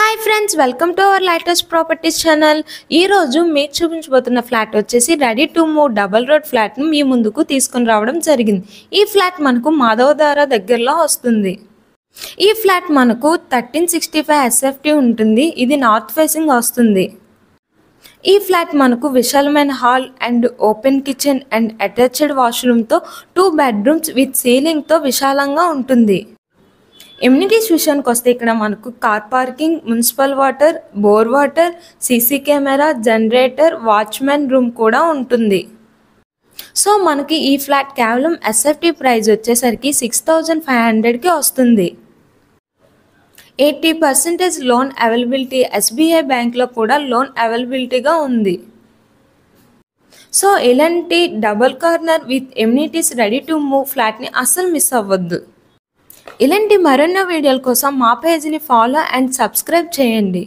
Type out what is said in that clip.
Hi friends, welcome to our latest properties channel. ఈరోజు మీకు చూపించబోతున్న ఫ్లాట్ వచ్చేసి ready to move double road ఫ్లాట్ను మీ ముందుకు తీసుకుని రావడం జరిగింది. ఈ ఫ్లాట్ మనకు మాధవధార దగ్గరలో వస్తుంది. ఈ ఫ్లాట్ మనకు 1365 SFT ఉంటుంది. ఇది నార్త్ ఫేసింగ్ వస్తుంది. ఈ ఫ్లాట్ మనకు విశాలమైన hall and open kitchen and attached వాష్రూమ్తో 2 బెడ్రూమ్స్ విత్ సీలింగ్తో విశాలంగా ఉంటుంది. ఎమ్యూనిటీస్ విషయానికి వస్తే ఇక్కడ మనకు car parking, municipal water, bore water, CC camera, generator, watchman room కూడా ఉంటుంది. సో మనకి ఈ ఫ్లాట్ కేవలం SFT ప్రైస్ వచ్చేసరికి 6500కి వస్తుంది. 80% లోన్ అవైలబిలిటీ SBI బ్యాంక్లో కూడా లోన్ అవైలబిలిటీగా ఉంది. సో ఇలాంటి double corner with amenities ready to move ఫ్లాట్ని అస్సలు మిస్ అవ్వద్దు. ఇలాంటి మరెన్నో వీడియోల కోసం మా పేజ్ని ఫాలో అండ్ సబ్స్క్రైబ్ చేయండి.